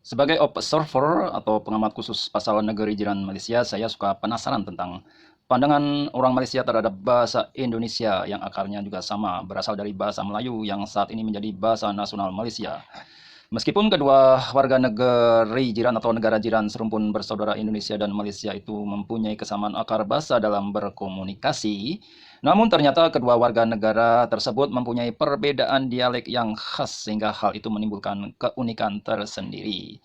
Sebagai observer atau pengamat khusus pasal negeri jiran Malaysia, saya suka penasaran tentang pandangan orang Malaysia terhadap bahasa Indonesia yang akarnya juga sama, berasal dari bahasa Melayu yang saat ini menjadi bahasa nasional Malaysia. Meskipun kedua warga negeri jiran atau negara jiran serumpun bersaudara Indonesia dan Malaysia itu mempunyai kesamaan akar bahasa dalam berkomunikasi, namun ternyata kedua warga negara tersebut mempunyai perbedaan dialek yang khas sehingga hal itu menimbulkan keunikan tersendiri.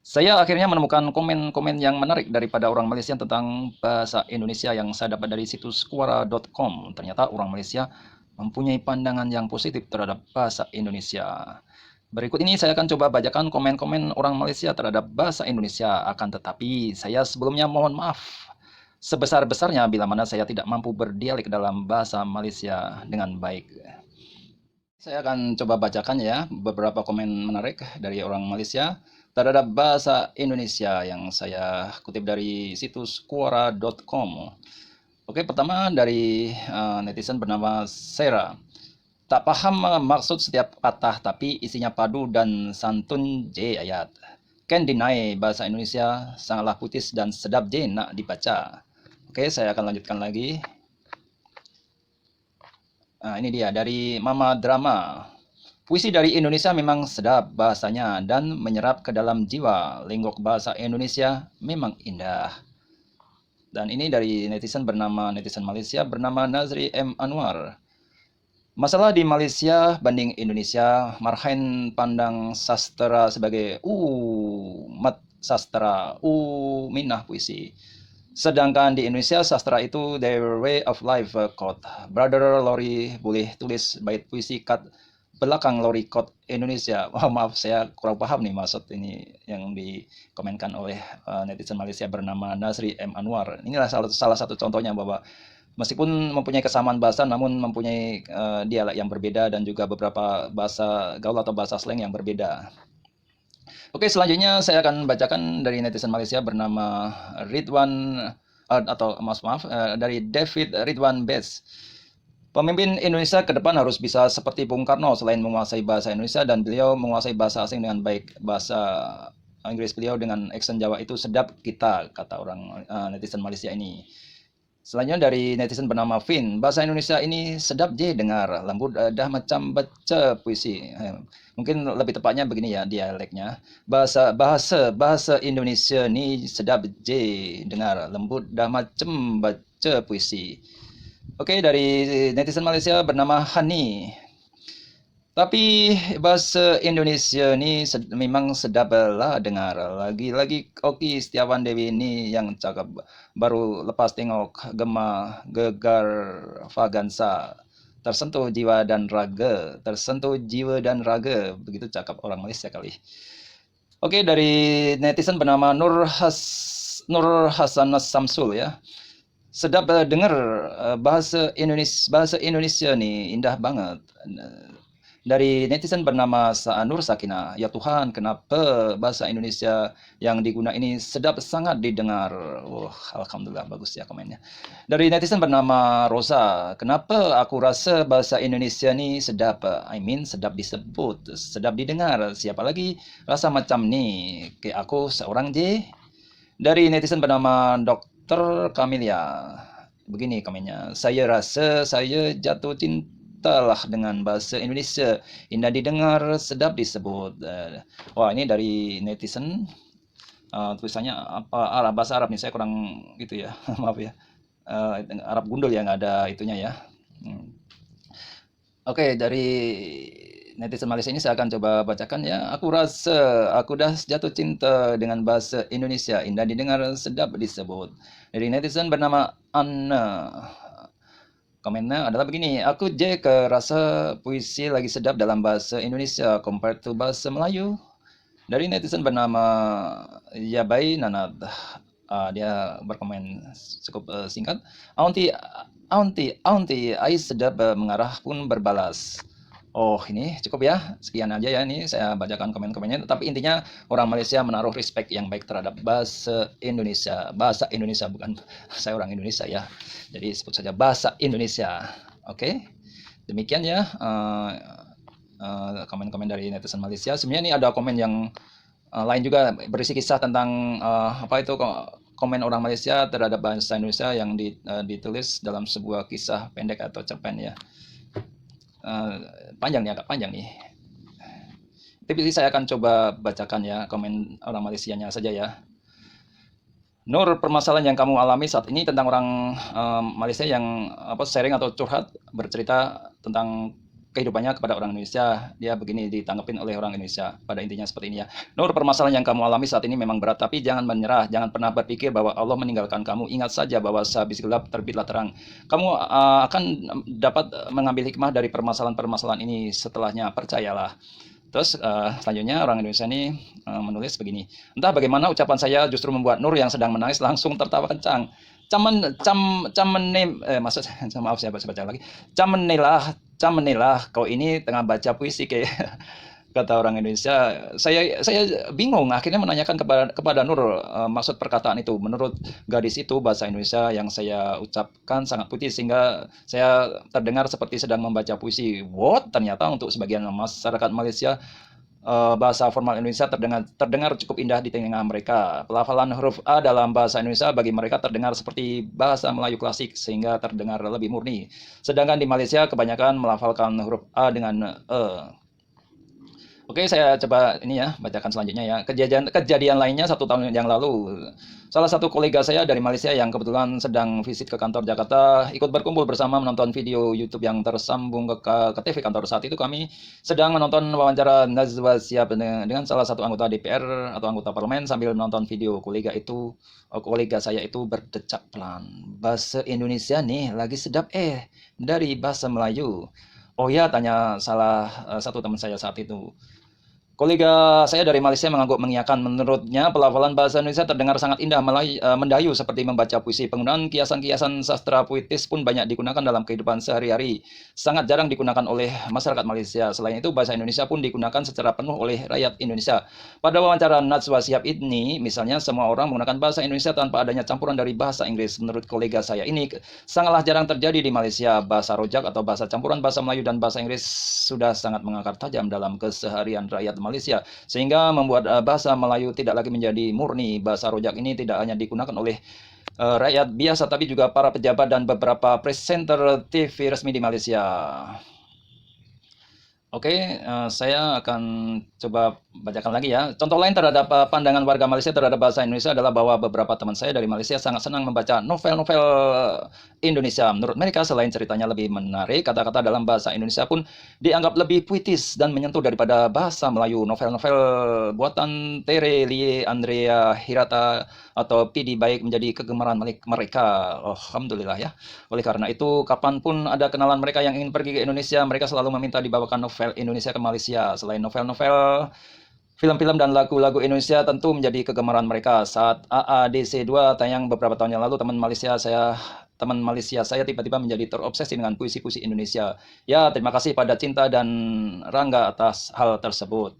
Saya akhirnya menemukan komen-komen yang menarik daripada orang Malaysia tentang bahasa Indonesia yang saya dapat dari situs kuara.com. Ternyata orang Malaysia mempunyai pandangan yang positif terhadap bahasa Indonesia. Berikut ini saya akan coba bacakan komen-komen orang Malaysia terhadap bahasa Indonesia. Akan tetapi, saya sebelumnya mohon maaf sebesar-besarnya bila mana saya tidak mampu berdialek dalam bahasa Malaysia dengan baik. Saya akan coba bacakan ya beberapa komen menarik dari orang Malaysia terhadap bahasa Indonesia yang saya kutip dari situs quora.com. Oke, pertama dari netizen bernama Sarah. Tak paham maksud setiap patah tapi isinya padu dan santun J ayat. Can deny bahasa Indonesia sangatlah puitis dan sedap J nak dibaca. Oke, saya akan lanjutkan lagi. Nah, ini dia dari Mama Drama. Puisi dari Indonesia memang sedap bahasanya dan menyerap ke dalam jiwa. Lenggok bahasa Indonesia memang indah. Dan ini dari netizen Malaysia bernama Nazri M. Anwar. Masalah di Malaysia banding Indonesia, Marhain pandang sastra sebagai mat sastra, minah puisi. Sedangkan di Indonesia sastra itu their way of life quote. Brother Lori boleh tulis bait puisi kat belakang Lori quote Indonesia. Oh, maaf saya kurang paham nih maksud ini yang dikomenkan oleh netizen Malaysia bernama Nasri M Anwar. Inilah salah satu contohnya bahwa meskipun mempunyai kesamaan bahasa namun mempunyai dialek yang berbeda dan juga beberapa bahasa gaul atau bahasa slang yang berbeda. Oke, selanjutnya saya akan bacakan dari netizen Malaysia bernama Ridwan atau maaf dari David Ridwan Bes. Pemimpin Indonesia ke depan harus bisa seperti Bung Karno selain menguasai bahasa Indonesia dan beliau menguasai bahasa asing dengan baik. Bahasa Inggris beliau dengan aksen Jawa itu sedap kita, kata orang netizen Malaysia ini. Selanjutnya dari netizen bernama Vin, bahasa Indonesia ini sedap je dengar, lembut dah macam baca puisi. Mungkin lebih tepatnya begini ya dialeknya. Bahasa Indonesia ni sedap je dengar, lembut dah macam baca puisi. Oke, dari netizen Malaysia bernama Hani. Tapi bahasa Indonesia ni memang sedap lah dengar. Lagi-lagi Oki Setiawan Dewi ini yang cakap baru lepas tengok Gema Gegar Vagansa. Tersentuh jiwa dan raga. Tersentuh jiwa dan raga. Begitu cakap orang Malaysia kali. Oke, dari netizen bernama Nur Hasan Samsul ya. Sedap dengar bahasa Indonesia nih indah banget. Dari netizen bernama Saanur Sakina, ya Tuhan, kenapa bahasa Indonesia yang digunakan ini sedap sangat didengar. Alhamdulillah bagus ya komennya. Dari netizen bernama Rosa, kenapa aku rasa bahasa Indonesia ini sedap, sedap disebut, sedap didengar. Siapa lagi rasa macam nih? Kayak aku seorang je. Dari netizen bernama Dr. Camelia, begini komennya, saya rasa saya jatuh cinta lah dengan bahasa Indonesia, indah didengar, sedap disebut. Wah, ini dari netizen, tulisannya apa Arab, bahasa Arab nih, saya kurang gitu ya, maaf ya. Arab gundul ya, nggak ada itunya ya. Oke, dari netizen Malaysia ini saya akan coba bacakan ya. Aku rasa aku dah jatuh cinta dengan bahasa Indonesia, indah didengar, sedap disebut. Dari netizen bernama Anna. Komennya adalah begini, aku je ke rasa puisi lagi sedap dalam bahasa Indonesia compared to bahasa Melayu. Dari netizen bernama Yabai Nanad, dia berkomen cukup singkat. Auntie, auntie, Ais sedap mengarah pun berbalas. Oh, ini cukup ya. Sekian aja ya, ini saya bacakan komen-komennya. Tapi intinya orang Malaysia menaruh respect yang baik terhadap bahasa Indonesia. Bahasa Indonesia, bukan saya orang Indonesia ya. Jadi sebut saja bahasa Indonesia. Oke, demikian ya komen-komen dari netizen Malaysia. Sebenarnya ini ada komen yang lain juga berisi kisah tentang apa itu komen orang Malaysia terhadap bahasa Indonesia yang ditulis dalam sebuah kisah pendek atau cerpen ya. Panjang nih, agak panjang nih. Tapi saya akan coba bacakan ya komen orang Malaysianya saja ya. Nur, permasalahan yang kamu alami saat ini tentang orang Malaysia yang sharing atau curhat bercerita tentang kehidupannya kepada orang Indonesia. Dia begini ditanggapin oleh orang Indonesia, pada intinya seperti ini ya. Nur, permasalahan yang kamu alami saat ini memang berat, tapi jangan menyerah, jangan pernah berpikir bahwa Allah meninggalkan kamu. Ingat saja bahwa sehabis gelap terbitlah terang. Kamu akan dapat mengambil hikmah dari permasalahan-permasalahan ini setelahnya, percayalah. Terus selanjutnya orang Indonesia ini menulis begini. Entah bagaimana ucapan saya justru membuat Nur yang sedang menangis langsung tertawa kencang. Maksud maaf saya baca lagi. Camenilah kau ini tengah baca puisi kayak kata orang Indonesia. Saya bingung akhirnya menanyakan kepada Nur maksud perkataan itu. Menurut gadis itu bahasa Indonesia yang saya ucapkan sangat putih sehingga saya terdengar seperti sedang membaca puisi. What? Ternyata untuk sebagian masyarakat Malaysia bahasa formal Indonesia terdengar cukup indah di telinga mereka. Pelafalan huruf A dalam bahasa Indonesia bagi mereka terdengar seperti bahasa Melayu klasik sehingga terdengar lebih murni. Sedangkan di Malaysia kebanyakan melafalkan huruf A dengan E. Oke, saya coba ini ya, bacakan selanjutnya ya. Kejadian lainnya 1 tahun yang lalu, salah satu kolega saya dari Malaysia yang kebetulan sedang visit ke kantor Jakarta, ikut berkumpul bersama menonton video YouTube yang tersambung ke TV kantor. Saat itu kami sedang menonton wawancara Najwa Shihab dengan salah satu anggota DPR atau anggota parlemen sambil menonton video. Kolega saya itu berdecak pelan. Bahasa Indonesia nih lagi sedap dari bahasa Melayu. Oh ya, tanya salah satu teman saya saat itu. Kolega saya dari Malaysia mengangguk mengiyakan. Menurutnya pelafalan bahasa Indonesia terdengar sangat indah, mendayu seperti membaca puisi. Penggunaan kiasan-kiasan sastra puitis pun banyak digunakan dalam kehidupan sehari-hari. Sangat jarang digunakan oleh masyarakat Malaysia. Selain itu, bahasa Indonesia pun digunakan secara penuh oleh rakyat Indonesia. Pada wawancara Najwa Shihab ini, misalnya semua orang menggunakan bahasa Indonesia tanpa adanya campuran dari bahasa Inggris. Menurut kolega saya ini sangatlah jarang terjadi di Malaysia. Bahasa rojak atau bahasa campuran bahasa Melayu dan bahasa Inggris sudah sangat mengakar tajam dalam keseharian rakyat Malaysia, sehingga membuat bahasa Melayu tidak lagi menjadi murni. Bahasa rojak ini tidak hanya digunakan oleh rakyat biasa, tapi juga para pejabat dan beberapa presenter TV resmi di Malaysia. Oke, saya akan coba bacakan lagi ya. Contoh lain terhadap pandangan warga Malaysia terhadap bahasa Indonesia adalah bahwa beberapa teman saya dari Malaysia sangat senang membaca novel-novel Indonesia. Menurut mereka, selain ceritanya lebih menarik, kata-kata dalam bahasa Indonesia pun dianggap lebih puitis dan menyentuh daripada bahasa Melayu. Novel-novel buatan Tere, Lie, Andrea Hirata, atau Pidi Baik menjadi kegemaran mereka. Alhamdulillah ya. Oleh karena itu, kapanpun ada kenalan mereka yang ingin pergi ke Indonesia, mereka selalu meminta dibawakan novel Indonesia ke Malaysia. Selain novel-novel, film-film dan lagu-lagu Indonesia tentu menjadi kegemaran mereka. Saat AADC 2 tayang beberapa tahun yang lalu, teman Malaysia saya tiba-tiba menjadi terobsesi dengan puisi-puisi Indonesia. Ya, terima kasih pada Cinta dan Rangga atas hal tersebut.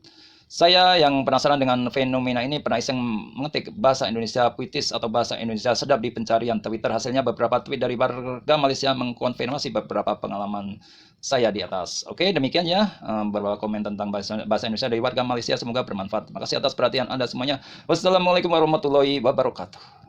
Saya yang penasaran dengan fenomena ini pernah iseng mengetik bahasa Indonesia puitis atau bahasa Indonesia sedap di pencarian Twitter. Hasilnya beberapa tweet dari warga Malaysia mengkonfirmasi beberapa pengalaman saya di atas. Oke, demikian ya beberapa komen tentang bahasa Indonesia dari warga Malaysia. Semoga bermanfaat. Terima kasih atas perhatian Anda semuanya. Wassalamualaikum warahmatullahi wabarakatuh.